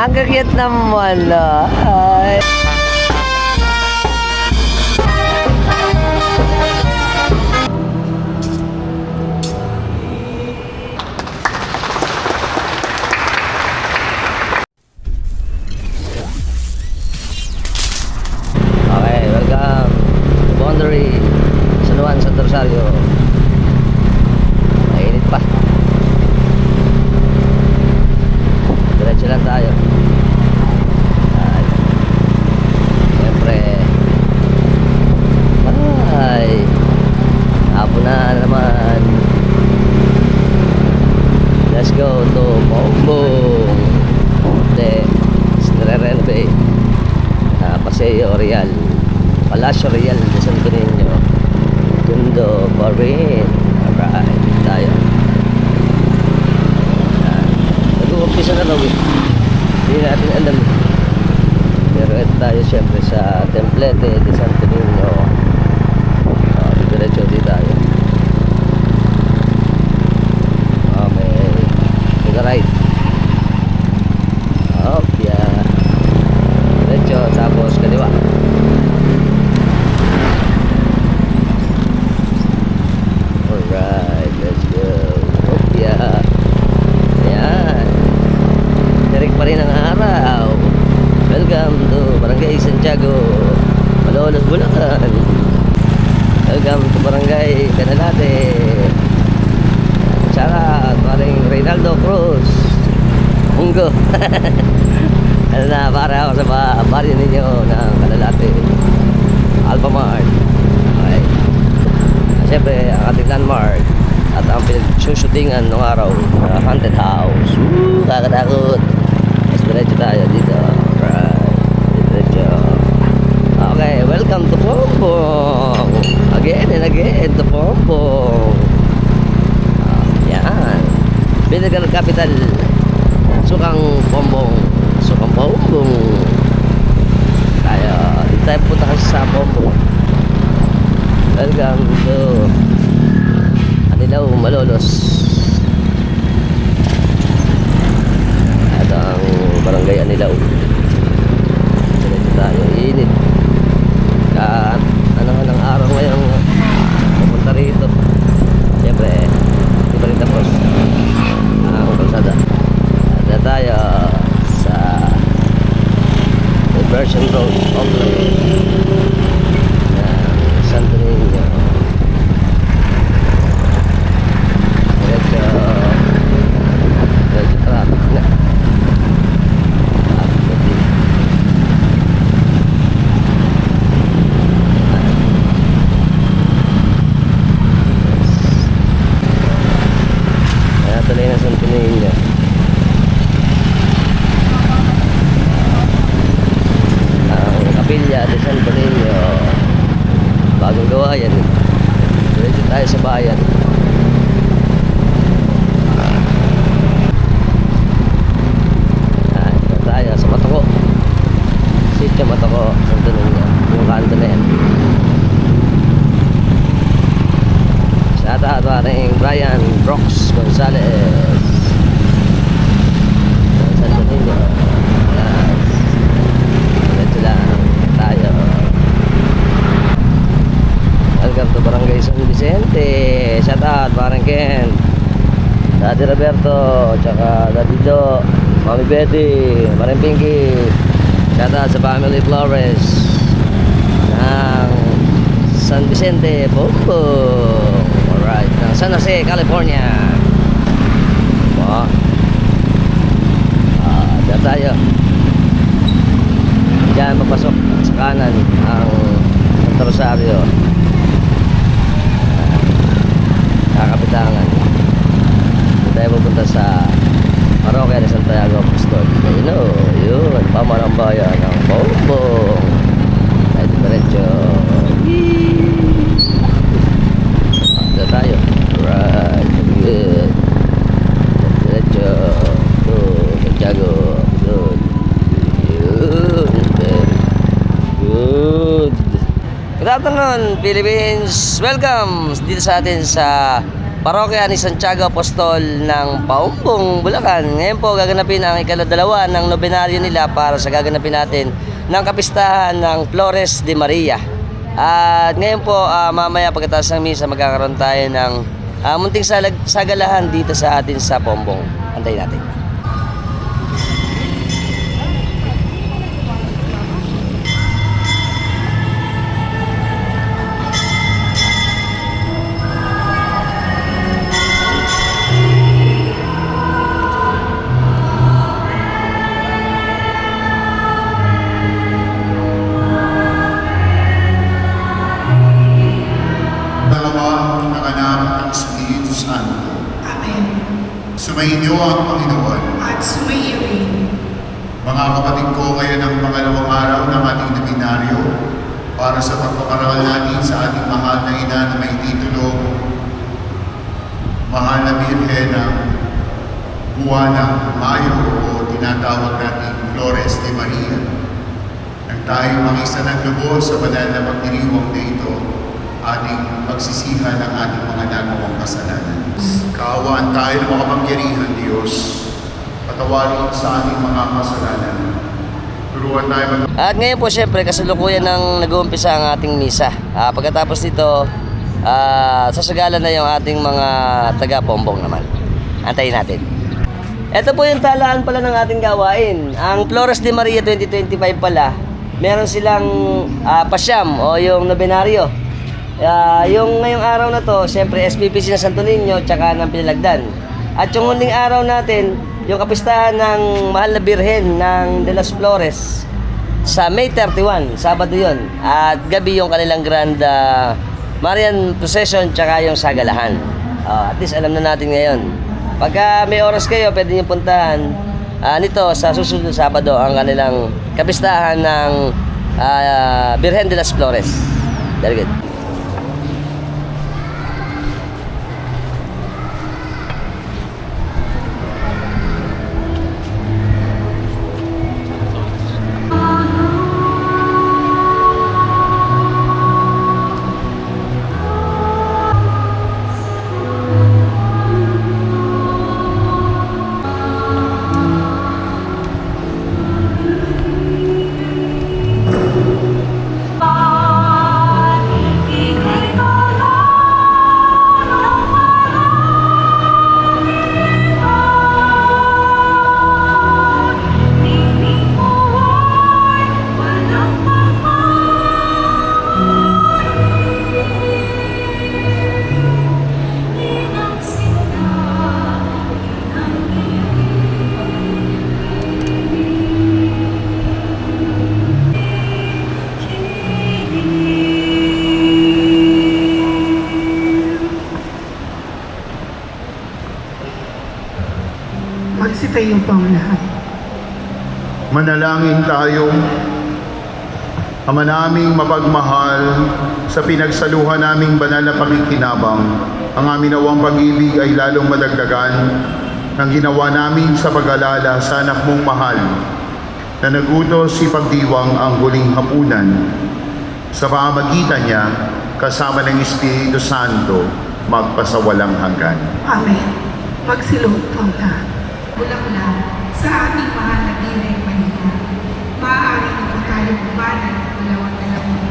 Ang cute naman, Ay. Okay, welcome to Boundary, San Juan, Santo Rosario. Mainit pa. Diretso lang tayo. Ay. Siyempre. Ay. Hapon na naman. Let's go to Bongbong. Hindi. Nire-renovate. Paseo Real. Palacio Real de Santo Niño. Gundo pa rin. Alright. Tayo. Nag-uumpisa na raw eh. Hindi natin alam. Pero ito tayo syempre sa Templete de Santo Niño. Diretso di tayo. May right. Yeah. Diretso tapos kaliwa. Alright, let's go. Yeah. Ayan. Tirik pa rin ang araw. Welcome to Barangay Santiago, Malolos, Bulacan. Welcome to Barangay Canalate. Shoutout paring Reynaldo Cruz Munggo. Ano na, para ako sa baryo ninyo ng Canalate, Alphamart. Okay. Siyempre, ang ating landmark at ang pinagsushootingan ng araw, haunted house. Kakatakot. Mas diretso tayo dito. Right. Diretso. Okay, welcome to Pompong. Again and again to Pompong. Yan. Vinegar capital. Sukang Pompong. Sukang Pompong. Tayo. Dito tayo punta kasi sa Pompong. Welcome to Anilaw, Malolos. Ito ang Barangay Anilaw. Diretso tayo. Init. Ano ng araw ngayon pupunta rito. Siyempre hindi pa rin tapos ang kalsada. At tayo sa Diversion Road Outlet ng Santo Niño. Diretso traffic na. Tuloy na Santo Niño. Ang Kapilya de Santo Niño. Bagong gawa yan. Diretso tayo sa bayan. Ito tayo sa Matoko. Sitio Matoko, Santo Niño. Yung kanto na yan. Shoutout paring Brian Brooks Gonzalez. Santo Niño. Yes. Diretso lang tayo. Welcome to Barangay San Vicente. Shoutout paring Ken, Daddy Roberto, tsaka Daddy Do, Mami Betty, paring Pinky. Shoutout sa family Flores ng San Vicente, Pompong. Alright, ng San Jose, California. Diyan tayo. Diyan papasok sa kanan ang Santo Rosario. Kakapitangan. Diyan tayo pupunta sa Parokya de Santiago Apostol. Yun, pamarang bayan ng Pompong. Tayo diretso. Diyan tayo. Right, good. Diretso to Santiago. Good. Good afternoon, Philippines. Welcome dito sa atin sa Parokya ni Santiago Apostol ng Paumbong, Bulacan. Ngayon po gaganapin ang ika-2 ng nobenaryo nila para sa gaganapin natin ng kapistahan ng Flores de Maria. At ngayon po mamaya pagkatapos ng misa magkakaroon tayo ng munting sagalahan dito sa atin sa Paumbong. Antayin natin. Sumainyo ang Panginoon. At sumaiyo rin. Mga kapatid ko, kaya ng pangalawang araw ng ating nobenaryo para sa pagpaparangal natin sa ating mahal na ina na may titulong Mahal na Birhena Juana Mayo o tinatawag natin Flores de Maria. Nang tayo makisa ng lubos sa banal na pagdiriwang na ito, ating pagsisihan ng ating mga nagawang kasalanan. Kaawaan tayo ng makapangyarihan, Diyos. Patawarin sa ating mga kasalanan. Turuan tayo At ngayon po syempre kasalukuyan ng nag-uumpisa ang ating misa. Pagkatapos nito, sasagalan na yung ating mga taga-Paumbong naman. Antayin natin. Ito po yung talaan pala ng ating gawain. Ang Flores de Maria 2025 pala, meron silang pasyam o yung nobenaryo. Yung ngayong araw na to, siyempre SPPC ng Santo Niño tsaka ng Pinalagdan. At yung huling araw natin, yung kapistahan ng Mahal na Birhen ng De Las Flores sa May 31, Sabado yun. At gabi yung kanilang Grand Marian Procession tsaka yung sagalahan. At least alam na natin ngayon. Pagka may oras kayo, pwede nyo puntahan nito sa susunod na Sabado ang kanilang kapistahan ng Birhen de las Flores. Very good. Magsitayo po ang lahat. Manalangin tayo. Ama naming mapagmahal, sa pinagsaluhan naming banal na pakikinabang, ang amin nawang pag-ibig ay lalong madagdagan ng ginawa namin sa pag-alala sa anak mong mahal na nagutos si pagdiwang ang huling hapunan. Sa pamamagitan niya, kasama ng Espiritu Santo, magpasawalang hanggan. Amen. Magsiluhod po ang lahat. Bulacan sa ating mahal na Birhen Maria. Maaari po tayo bumanan at dalawang-dalawang.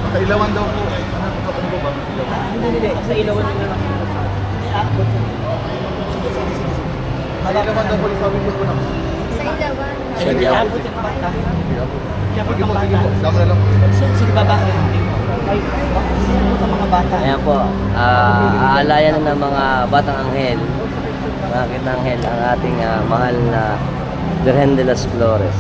Kailangan daw po. Ano po ba? Hindi. Sa ilawan nyo lang. Kailangan daw po sabi ko po na. Sa ilawan. Abot yung bata. Abot yung bata. Dama na lang. Sige baba. Abot ang mga bata. Ayan po, aalayan na ng mga batang anghel, bakit anghel ang ating mahal na Birhen de las Flores.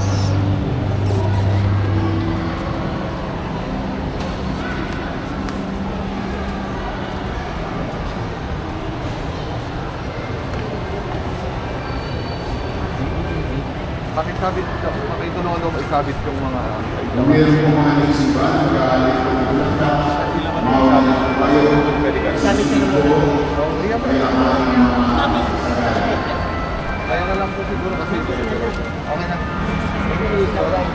Pakitulungan daw isabit yung mga Meron po mga naisipan, nag-aalit po ng lata, mawala po kayo, Sabi ko kaya na lang po siguro kasi okay na. laway.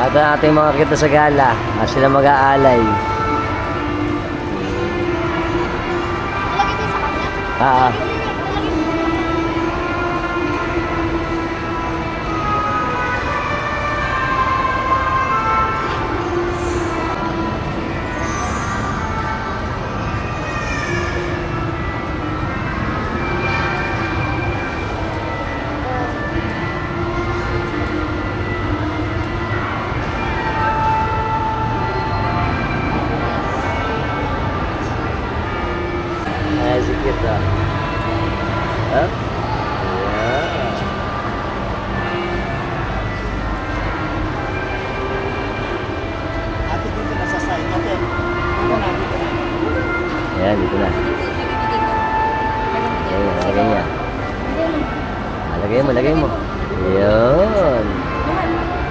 At ang ating mga kita sa gala, sila mag-aalay. Lagi din sa kanya. Ah, ay, sikit ah. Huh? Yeah. Ate dito na sa side. Ate, dito na, dito na. Ayan, dito na. Ayan, lagay niya. Lagay mo. Ayun.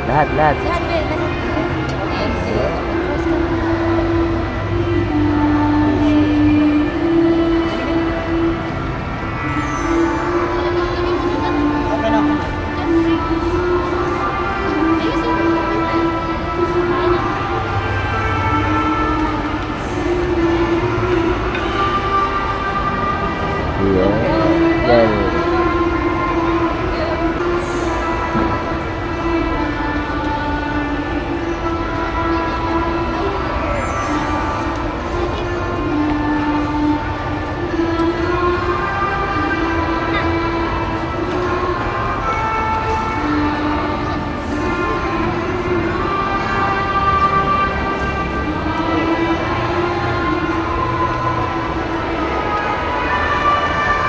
Lahat. Okay na. Ayan. Yan.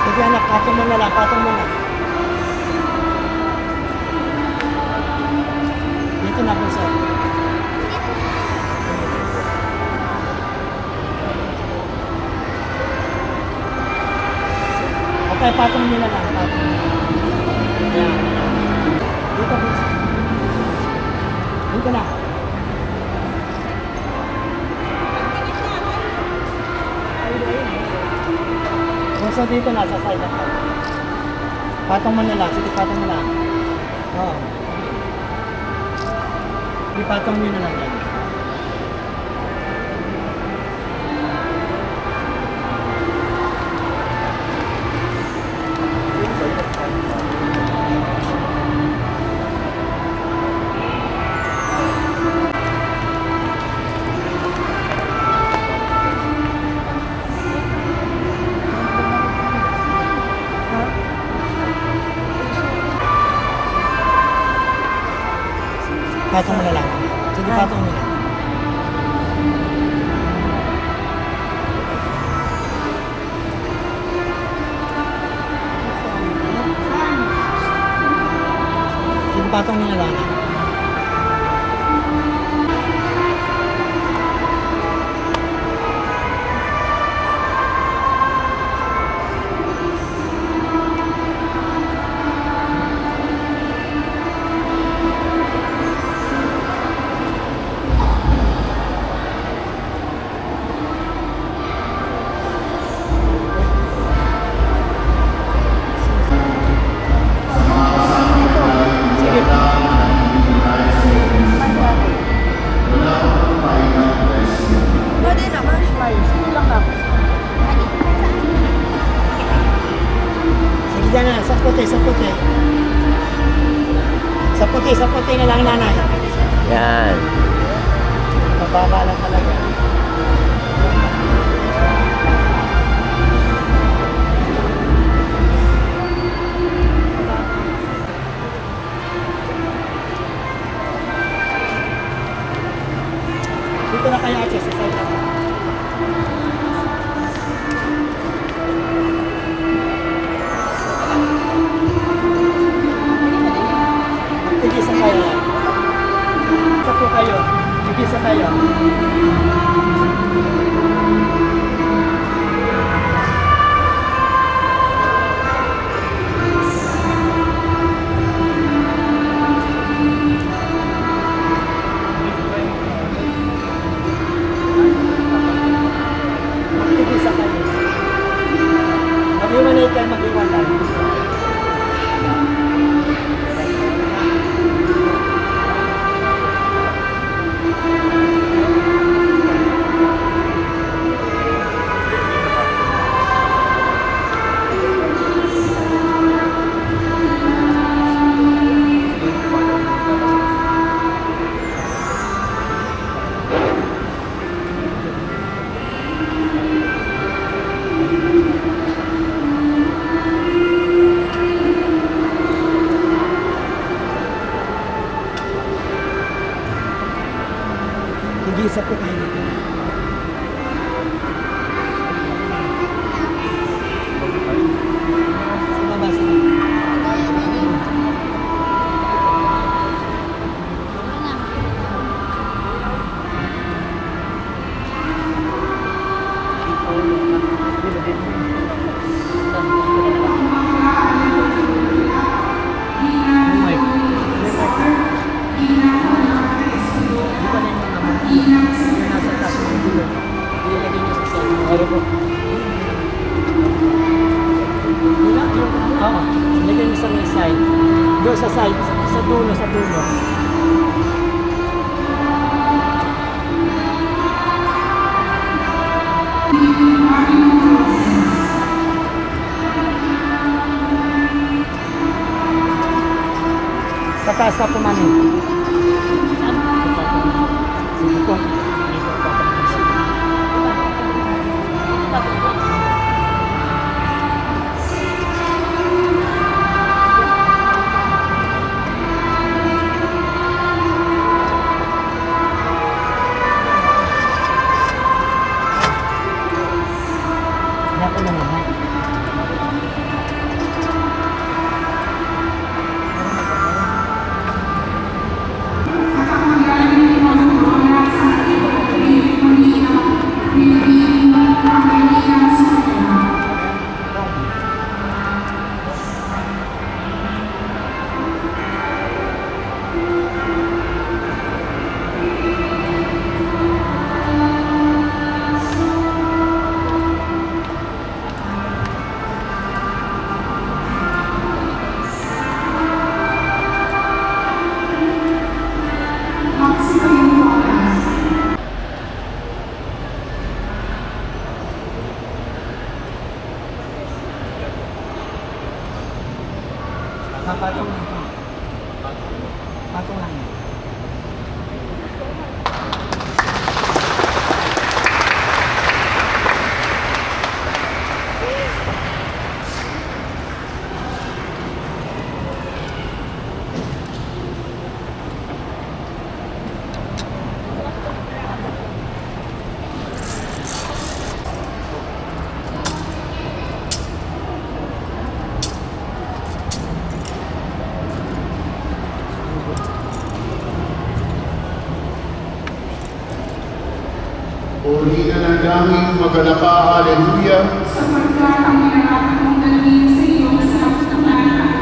Sige anak, patong mo na lang, patong mo na. Dito na po sir. Okay, patong nyo na lang, patong nyo. Ayan. Dito po sir. Dito na. So dito na sa side na to. Patong mo na lang, sige patong mo lang. Oo. Sige patong mo na lang yan. Patong mo na lang. Sige patong mo na. Sige patong mo na lang. Sige dyan na, sa puti. Sa puti na lang nanay. Yan. baba lang talaga. Dito na kayo access sa side lang. Tigisa kayo. Isa po kayo. Tigisa kayo. Tigisa kayo. Mag-iwanay kayo, mag-iwanay. Tigisa po kayo dito. Sa baba, sa baba. Oo, lagyan niyo sa may side. Doon sa side, sa dulo, sa dulo. Sa taas na po, mami. Sige po. Ako na naman. Patong lang po. Patong lang. Puri na ng langit, magalapa, haleluya. Sapagkat ang minarapat mong dalhin sa iyo sa kapatanan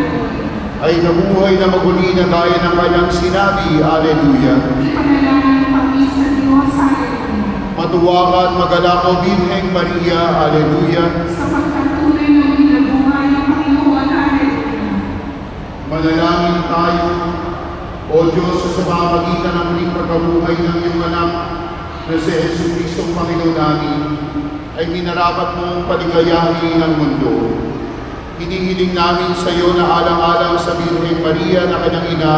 Ay nabuhay na maguli na gaya ng kanyang sinabi, haleluya. Ipanalangin kami sa Diyos, haleluya. Matuwakan, magalako, Birheng Maria, haleluya. Sapagkat tunay na binabuhay ang Panginoon, haleluya. Manalangin tayo, O Diyos, sa pamamagitan ng muling pagkabuhay ng iyong anak, na si Jesucristo Panginoon namin, ay minarapat mong paligayahin ang mundo. Hinihiling namin sa iyo na alang-alang sa Birheng Maria na kanyang ina,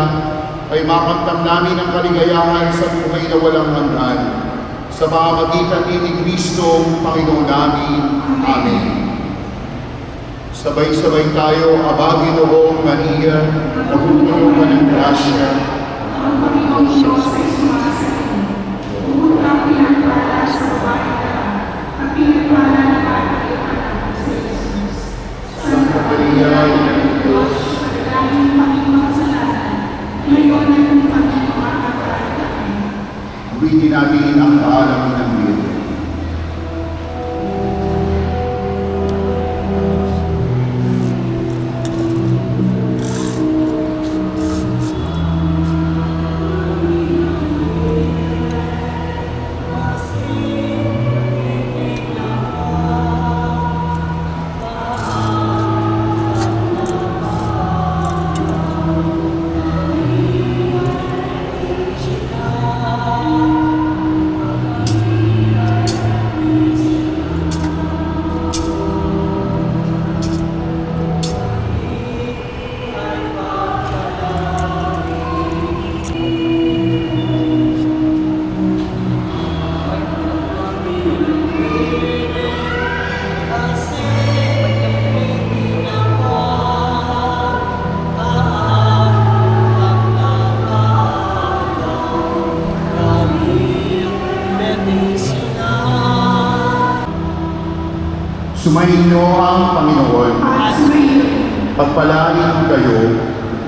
ay makamtam namin ang kaligayahan sa buhay na walang hanggan. sa pamamagitan ni Kristo, Panginoon namin. Amen. Sabay-sabay tayo, Aba, Ginoong Maria, napupuno ka ng grasya. Ang Panginoong Diyos ay sumasalit. Pumunta ang pinagpala sa babae ka, at pinagpala naman ang iyong anak sa Jesus. Santa Maria, Ina ng Diyos, Dalangin Panginoon sa lahat, ngayon at kung kami makakarating. awitin natin ang kaalaman ng Diyos. Sumainyo ang Panginoon. At sumayo, Pagpalain kayo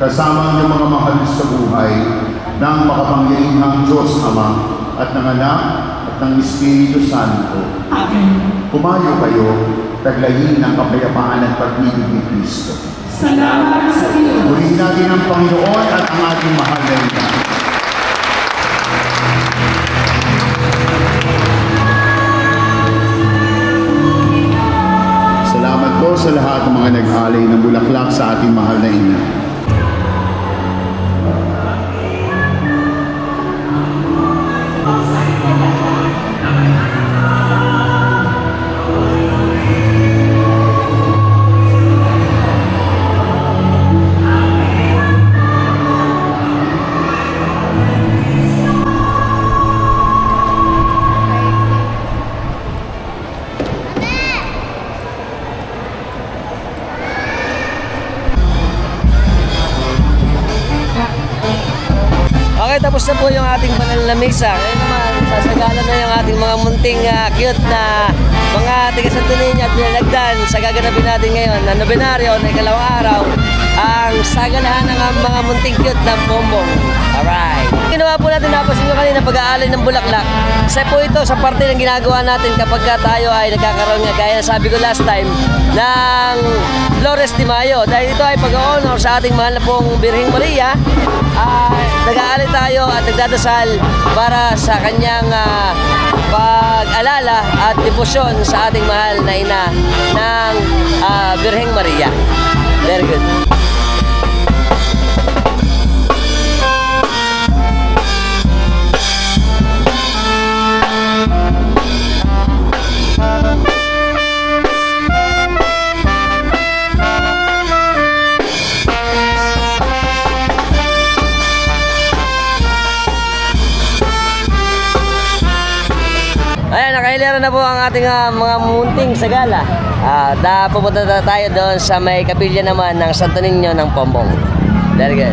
kasama ng mga mahal sa buhay ng makapangyarihang Diyos Ama at ng Anak at ng Espiritu Santo. Amen. Pumayo kayo, taglayin ng kapayapaan at pag-ibig ni Kristo. Salamat sa Diyos. Purihin natin ang Panginoon at ang ating mahal na ina. Salamat po sa lahat ng mga nag-alay ng bulaklak sa ating mahal na ina. Okay, tapos na po yung ating banal na misa. Ngayon naman, sasagalan na yung ating mga munting cute na mga tiga Santo Niño at Nilagdan sa gaganapin natin ngayon na nobenaryo na ikalawang araw ang sagalahan ng mga munting cute ng Pombong. Alright. Ginawa po natin, napasin nyo kanina, pag-aalay ng bulaklak. Isa po ito sa parte ng ginagawa natin kapag tayo ay nagkakaroon nga, gaya sabi ko last time, ng Flores de Mayo. Dahil ito ay pag-honor sa ating mahal na pong Birheng Maria, nag-aalay tayo at nagdadasal para sa kanyang pag-alala at debosyon sa ating mahal na ina ng Birheng Maria. Very good. Ayan, nakahilera na po ang ating mga munting sagala. Pupunta na tayo doon sa may kapilya naman ng Santo Niño ng Pombong. Very good.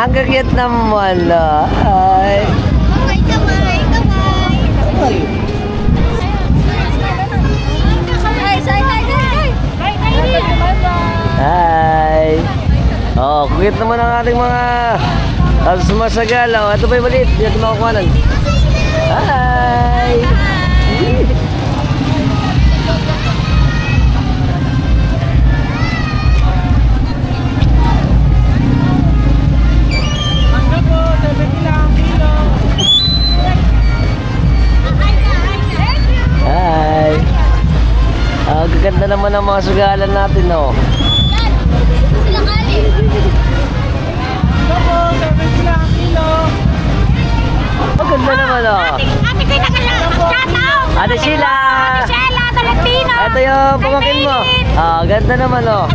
Ang cute naman, ay. Kamay, kamay, kamay. Cute naman ang ating mga sumasagala. Oh, ito ba yung maliit? Yan ito makakuhanan. Hi! Mangga po, 70 lang kilo. Hi! Gaganda naman ang mga sugalan natin, no? Sila kali. Mangga po, 70 lang kilo. Ganda naman, oh. Ate Tina ka lang. Shout out. Ate Sheila! Sheila Tolentino. Ito yung pamakin mo. Ganda naman, oh.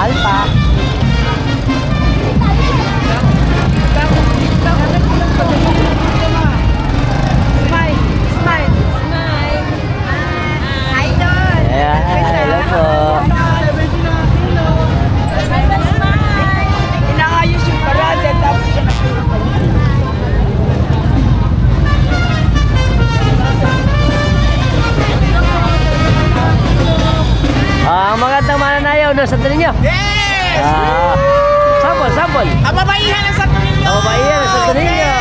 Alpha. Ayan, hello po. 70 lang kilo. Inaayos yung parada tapos siya Ang magandang mananayaw na sa ninyo. Yes! Sample. Ang babaihan ng Santo Niño! Ang babaihan ng Santo Niño!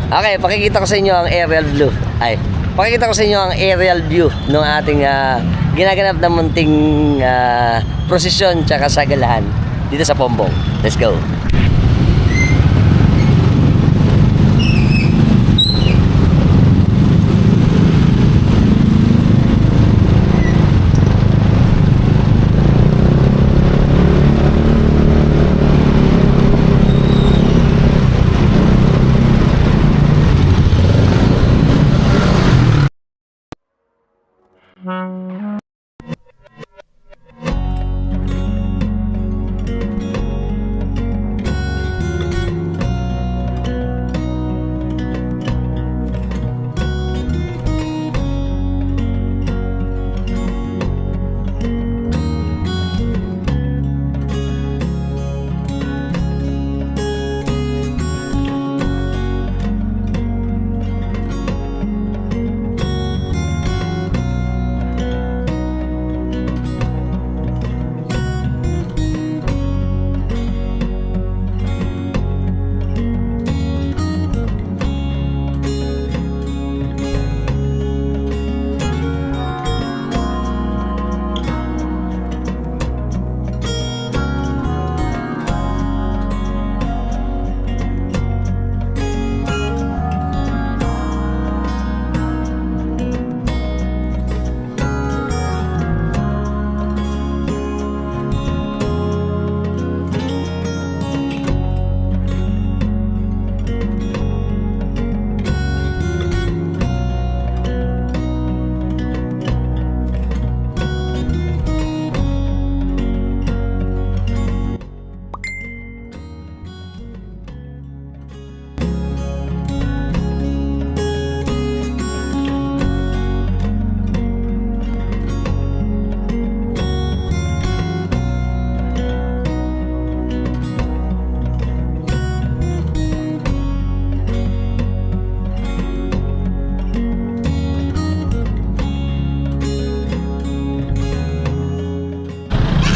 Okay, pakikita ko sa inyo ang aerial view. Pakikita ko sa inyo ang aerial view ng ating ginaganap na munting prosesyon tsaka sagalahan dito sa Pombong. Let's go.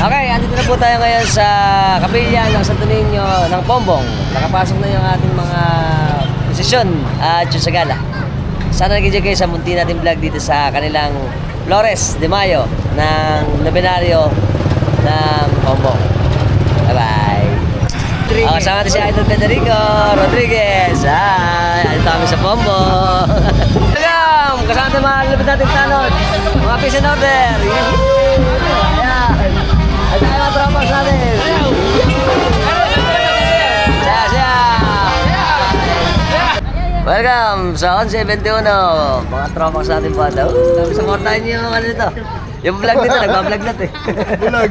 Okay, andito na po tayo ngayon sa kapilya ng Santo Niño ng Pombong. Nakapasok na yung ating mga posisyon at yung sagala. Sana nag-enjoy kayo sa munti natin vlog dito sa kanilang Flores de Mayo ng Nobenaryo ng Pombong. Bye-bye! Rodriguez. Kasama natin si Idol Federico Rodriguez. Ito kami sa Pombo. Welcome! Kasama natin mga lapit natin tanod. Mga peace and order. Ayan. At tayo mga tropas natin. Siya. Welcome sa 11:21. Mga tropas natin po. Supportahan niyo yung ano dito. Yung vlog dito, nagbablog natin. Bulag.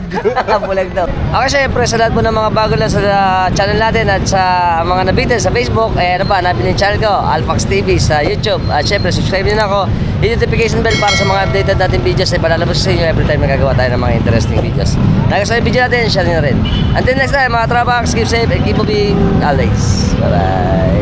Bulag daw. Okay, syempre, sa lahat po ng mga bago lang sa channel natin at sa mga nabitin sa Facebook, ano pa, hanapin yung channel ko, Alphax TV sa YouTube. At syempre, subscribe din ako. Hit notification bell para sa mga updated natin videos ay palalabas sa inyo every time nagagawa tayo ng mga interesting videos. Nagustuhan yung video natin, share nyo na rin. Until next time, mga Trapax, keep safe and keep moving always. Bye-bye.